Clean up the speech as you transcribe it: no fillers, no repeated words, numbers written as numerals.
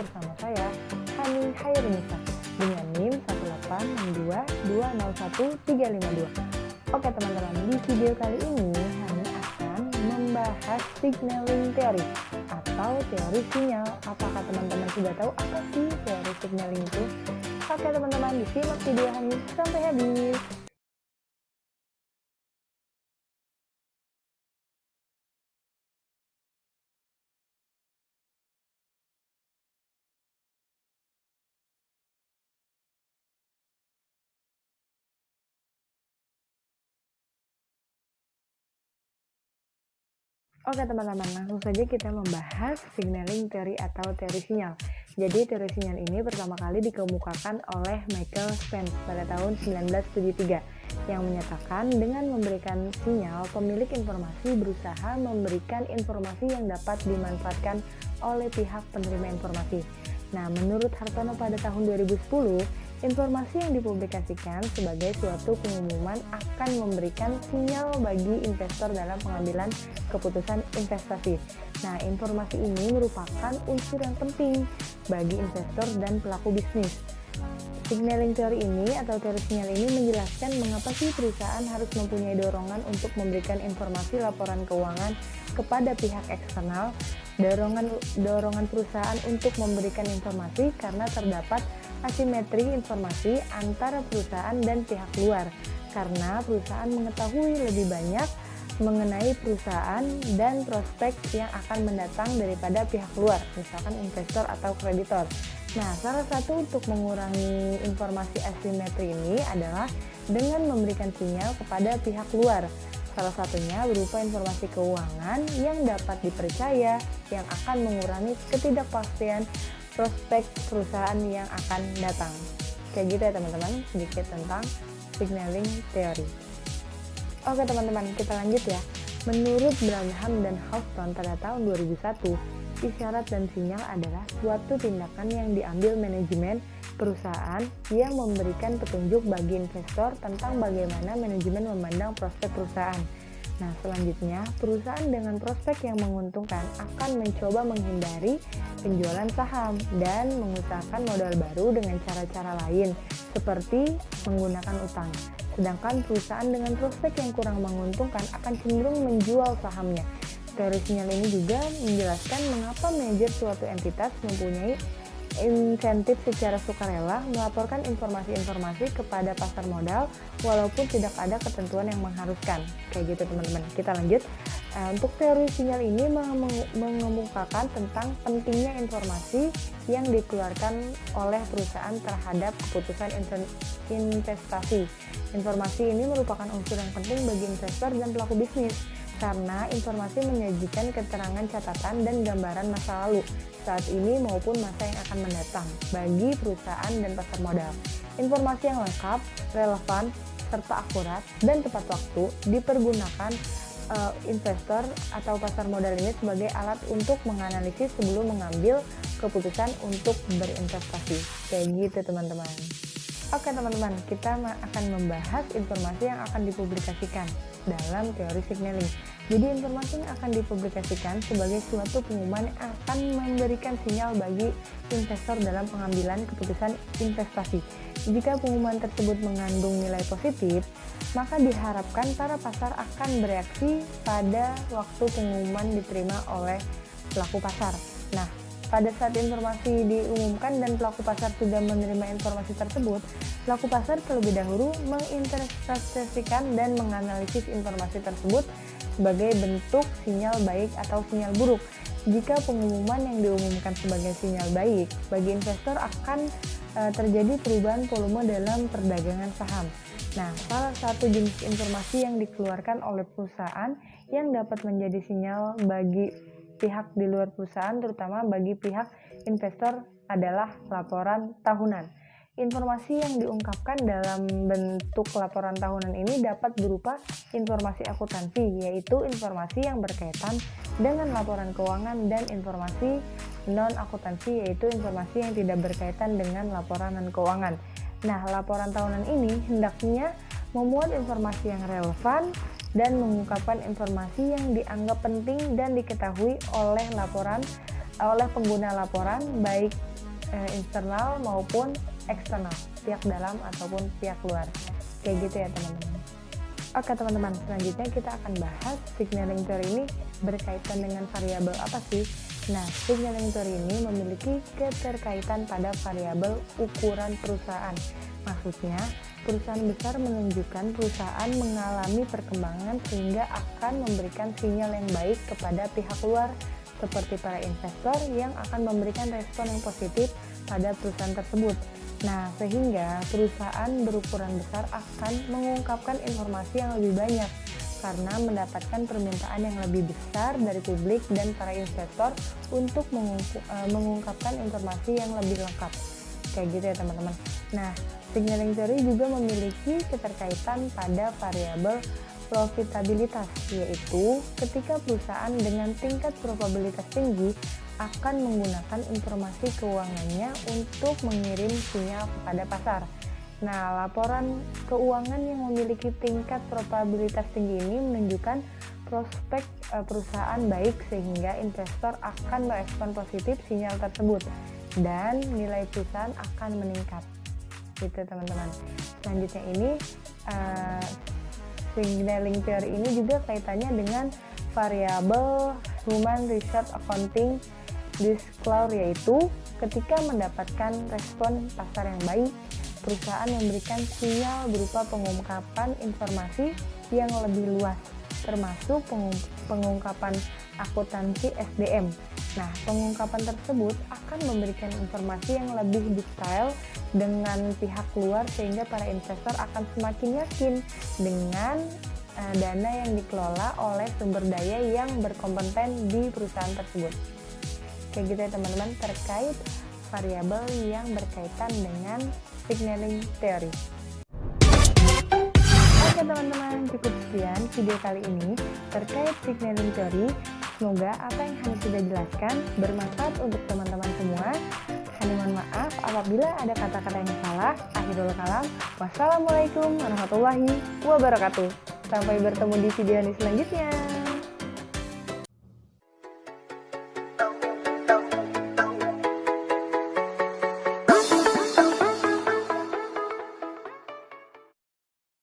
bersama saya, Hani Hairunisa, dengan NIM 18622013552. Oke teman-teman, di video kali ini Hani akan membahas signaling theory atau teori sinyal. Apakah teman-teman sudah tahu apa sih teori signaling itu? Oke teman-teman, disimak video Hani sampai habis. Oke teman-teman, langsung saja kita membahas signaling theory atau teori sinyal. Jadi teori sinyal ini pertama kali dikemukakan oleh Michael Spence pada tahun 1973 yang menyatakan dengan memberikan sinyal, pemilik informasi berusaha memberikan informasi yang dapat dimanfaatkan oleh pihak penerima informasi. Nah, menurut Hartono pada tahun 2010, informasi yang dipublikasikan sebagai suatu pengumuman akan memberikan sinyal bagi investor dalam pengambilan keputusan investasi. Nah, informasi ini merupakan unsur yang penting bagi investor dan pelaku bisnis. Signaling teori ini atau teori sinyal ini menjelaskan mengapa sih perusahaan harus mempunyai dorongan untuk memberikan informasi laporan keuangan kepada pihak eksternal. Dorongan perusahaan untuk memberikan informasi karena terdapat asimetri informasi antara perusahaan dan pihak luar, karena perusahaan mengetahui lebih banyak mengenai perusahaan dan prospek yang akan mendatang daripada pihak luar, misalkan investor atau kreditor. Nah, salah satu untuk mengurangi informasi asimetri ini adalah dengan memberikan sinyal kepada pihak luar. Salah satunya berupa informasi keuangan yang dapat dipercaya yang akan mengurangi ketidakpastian prospek perusahaan yang akan datang. Kayak gitu ya teman-teman, sedikit tentang signaling theory. Oke teman-teman, kita lanjut ya. Menurut Branham dan Houston pada tahun 2001, isyarat dan sinyal adalah suatu tindakan yang diambil manajemen perusahaan yang memberikan petunjuk bagi investor tentang bagaimana manajemen memandang prospek perusahaan. Nah, selanjutnya, perusahaan dengan prospek yang menguntungkan akan mencoba menghindari penjualan saham dan mengusahakan modal baru dengan cara-cara lain, seperti menggunakan utang. Sedangkan perusahaan dengan prospek yang kurang menguntungkan akan cenderung menjual sahamnya. Teori sinyal ini juga menjelaskan mengapa manajer suatu entitas mempunyai insentif secara sukarela melaporkan informasi-informasi kepada pasar modal walaupun tidak ada ketentuan yang mengharuskan. Kayak gitu teman-teman. Kita lanjut. Untuk teori sinyal ini mengemukakan tentang pentingnya informasi yang dikeluarkan oleh perusahaan terhadap keputusan investasi. Informasi ini merupakan unsur yang penting bagi investor dan pelaku bisnis, karena informasi menyajikan keterangan catatan dan gambaran masa lalu, saat ini maupun masa yang akan mendatang, bagi perusahaan dan pasar modal. Informasi yang lengkap, relevan, serta akurat, dan tepat waktu dipergunakan investor atau pasar modal ini sebagai alat untuk menganalisis sebelum mengambil keputusan untuk berinvestasi. Kayak gitu teman-teman. Oke teman-teman, kita akan membahas informasi yang akan dipublikasikan dalam teori signaling. Jadi informasi yang akan dipublikasikan sebagai suatu pengumuman yang akan memberikan sinyal bagi investor dalam pengambilan keputusan investasi. Jika pengumuman tersebut mengandung nilai positif, maka diharapkan para pasar akan bereaksi pada waktu pengumuman diterima oleh pelaku pasar. Nah, pada saat informasi diumumkan dan pelaku pasar sudah menerima informasi tersebut, pelaku pasar terlebih dahulu menginterpretasikan dan menganalisis informasi tersebut sebagai bentuk sinyal baik atau sinyal buruk. Jika pengumuman yang diumumkan sebagai sinyal baik, bagi investor akan terjadi perubahan volume dalam perdagangan saham. Nah, salah satu jenis informasi yang dikeluarkan oleh perusahaan yang dapat menjadi sinyal bagi pihak di luar perusahaan, terutama bagi pihak investor, adalah laporan tahunan. Informasi yang diungkapkan dalam bentuk laporan tahunan ini dapat berupa informasi akuntansi, yaitu informasi yang berkaitan dengan laporan keuangan, dan informasi non-akuntansi, yaitu informasi yang tidak berkaitan dengan laporan keuangan. Nah, laporan tahunan ini hendaknya memuat informasi yang relevan dan mengungkapkan informasi yang dianggap penting dan diketahui oleh laporan oleh pengguna laporan baik internal maupun eksternal, pihak dalam ataupun pihak luar. Kayak gitu ya teman-teman. Oke teman-teman, selanjutnya kita akan bahas signaling theory ini berkaitan dengan variabel apa sih? Nah, signaling theory ini memiliki keterkaitan pada variabel ukuran perusahaan. Maksudnya, perusahaan besar menunjukkan perusahaan mengalami perkembangan sehingga akan memberikan sinyal yang baik kepada pihak luar, seperti para investor yang akan memberikan respon yang positif pada perusahaan tersebut. Nah, sehingga perusahaan berukuran besar akan mengungkapkan informasi yang lebih banyak karena mendapatkan permintaan yang lebih besar dari publik dan para investor untuk mengungkapkan informasi yang lebih lengkap. Kayak gitu ya teman-teman. Nah, signaling theory juga memiliki keterkaitan pada variabel profitabilitas, yaitu ketika perusahaan dengan tingkat probabilitas tinggi akan menggunakan informasi keuangannya untuk mengirim sinyal kepada pasar. Nah, laporan keuangan yang memiliki tingkat probabilitas tinggi ini menunjukkan prospek perusahaan baik sehingga investor akan merespon positif sinyal tersebut dan nilai perusahaan akan meningkat. Gitu teman-teman. Selanjutnya ini signaling theory ini juga kaitannya dengan variabel human research accounting disclosure, yaitu ketika mendapatkan respon pasar yang baik, perusahaan memberikan sinyal berupa pengungkapan informasi yang lebih luas, termasuk pengungkapan akuntansi SDM. Nah, pengungkapan tersebut akan memberikan informasi yang lebih detail dengan pihak luar sehingga para investor akan semakin yakin dengan dana yang dikelola oleh sumber daya yang berkompeten di perusahaan tersebut. Kayak gitu ya teman-teman, terkait variabel yang berkaitan dengan signaling theory. Oke teman-teman, cukup sekian video kali ini terkait signaling theory. Semoga apa yang Hani sudah jelaskan bermanfaat untuk teman-teman semua. Hani mohon maaf apabila ada kata-kata yang salah. Akhirul kalam. Wassalamualaikum warahmatullahi wabarakatuh. Sampai bertemu di video Hani selanjutnya.